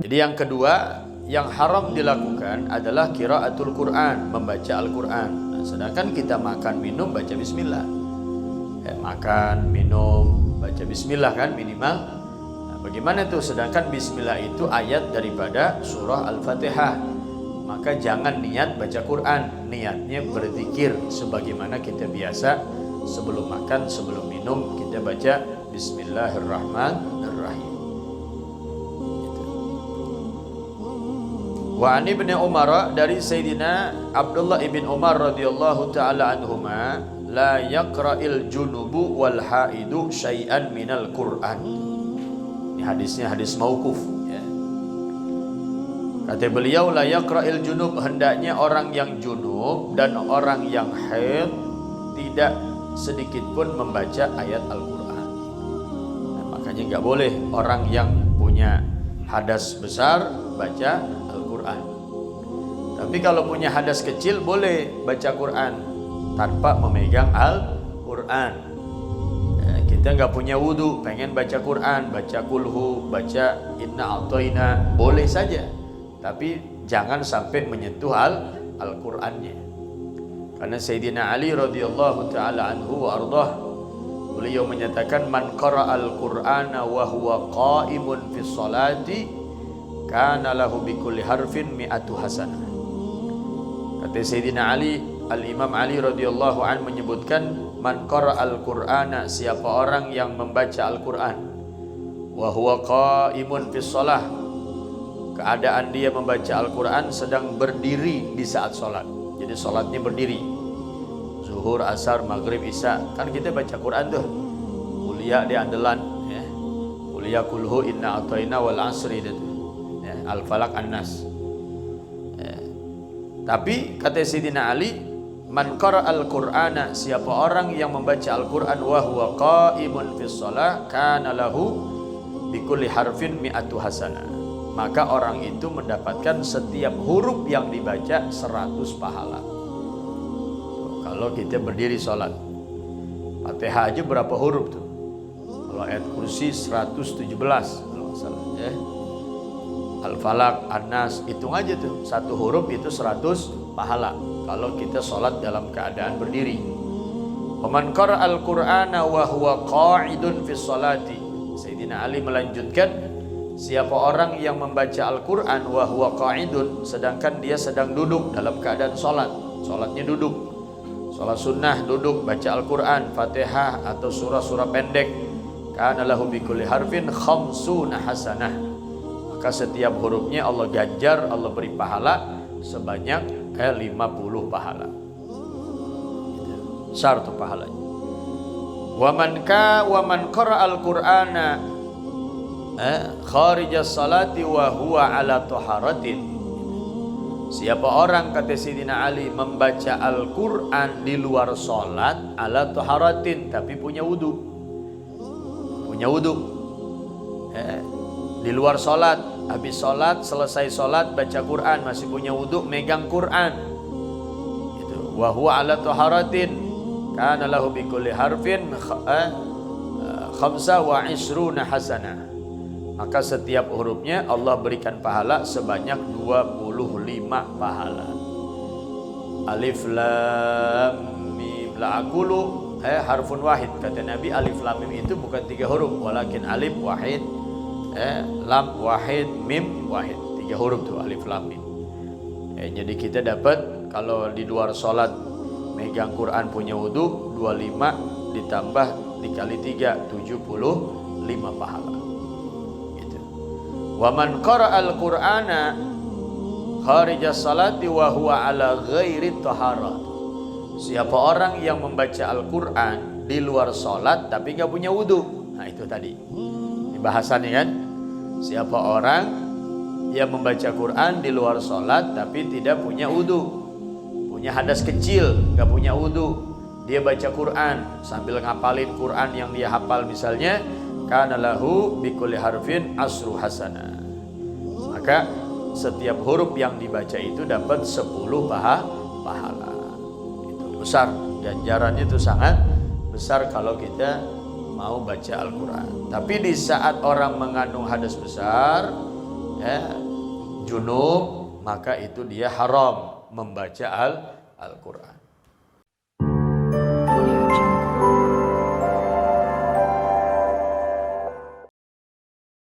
Jadi yang kedua, yang haram dilakukan adalah qiraatul Quran, membaca Al-Quran. Nah, sedangkan kita makan minum baca bismillah. Makan, minum, baca bismillah kan minimal. Nah, bagaimana tuh? Sedangkan bismillah itu ayat daripada surah Al-Fatihah. Maka jangan niat baca Quran, niatnya berzikir sebagaimana kita biasa sebelum makan, sebelum minum kita baca Bismillahirrahmanirrahim. Wa an ibni Umar, dari Sayyidina Abdullah ibn Umar radhiyallahu ta'ala anhuma, la yaqra'il junubu wal haidu syai'an minal Qur'an. Ini hadisnya hadis mauquf ya. Kata beliau, la yaqra'il junub, hendaknya orang yang junub dan orang yang haid tidak sedikit pun membaca ayat Al-Quran. Nah, makanya nggak boleh orang yang punya hadas besar baca Al-Quran. Tapi kalau punya hadas kecil boleh baca Quran tanpa memegang Al-Quran. Kita nggak punya wudu, pengen baca Quran, baca kulhu, baca inna a'toina, boleh saja. Tapi jangan sampai menyentuh Al-Qurannya. Karena Sayyidina Ali radhiyallahu ta'ala anhu wa ardhah, beliau menyatakan, man qara'al Qur'ana wa huwa qa'imun fi sholati kana lahu bi kulli harfin mi'atu hasanah. Kata Sayyidina Ali, Al-Imam Ali radhiyallahu anhu menyebutkan, man qara'al Qur'ana, siapa orang yang membaca Al-Quran, wa huwa qa'imun fi shalah, keadaan dia membaca Al-Quran sedang berdiri di saat sholat. Jadi sholatnya berdiri, zuhur, asar, maghrib, isya. Kan kita baca Quran tuh, kuliah di andalan ya. Kuliah kulhu inna a'toina wal asri itu ya, al-falaq an-nas ya. Tapi kata Sayyidina Ali, man qara'al Qur'ana, siapa orang yang membaca Al-Quran wa huwa qa'imun fis shalah kana lahu bi kulli harfin mi'atu hasanah, maka orang itu mendapatkan setiap huruf yang dibaca 100 pahala. Kalau kita berdiri sholat, Fatihah aja berapa huruf tuh? Kalau ayat kursi 117 kalau salah ya. Al-Falaq, An-Nas, hitung aja tuh, satu huruf itu 100 pahala kalau kita sholat dalam keadaan berdiri. Waman qara'al Qur'ana wa huwa qa'idun fi sholati, Sayyidina Ali melanjutkan, siapa orang yang membaca Al-Quran wa huwa qa'idun, sedangkan dia sedang duduk dalam keadaan sholat, sholatnya duduk, sholat sunnah duduk, baca Al-Quran, Fatihah atau surah-surah pendek, kana lahu bi kulli harfin khamsuna hasanah, maka setiap hurufnya Allah ganjar, Allah beri pahala sebanyak 50 pahala. Besar tuh pahalanya. Wa man qara'al Qur'ana kharijas salati wa huwa ala taharatin, siapa orang, kata Sayyidina Ali, membaca Al-Quran di luar salat ala taharatin, tapi punya wudu, di luar salat, habis salat, selesai salat baca Quran, masih punya wudu, megang Quran itu, wa huwa ala taharatin kana lahu bi kulli harfin khamsa wa isruna hasanah, maka setiap hurufnya Allah berikan pahala sebanyak 25 pahala. Alif lam mim, la aqulu harfun wahid, kata Nabi, alif lam mim itu bukan 3 huruf, walakin alif wahid, lam wahid, mim wahid, 3 huruf tuh alif lam mim. Jadi kita dapat kalau di luar sholat megang Quran punya wudu, 25 ditambah dikali 3, 75 pahala. Wa man qara'al Qur'ana kharijas salati wa huwa ala ghairi taharah, siapa orang yang membaca Al-Quran di luar salat tapi enggak punya wudu. Nah itu tadi ini bahasannya kan, siapa orang yang membaca Quran di luar salat tapi tidak punya wudu, punya hadas kecil, enggak punya wudu, dia baca Quran sambil ngapalin Quran yang dia hafal misalnya, kana lahu bi kulli harfin asru hasanah, maka setiap huruf yang dibaca itu dapat 10 pahala. Itu besar, ganjarannya itu sangat besar kalau kita mau baca Al-Quran. Tapi di saat orang mengandung hadas besar, ya, junub, maka itu dia haram membaca Al-Quran.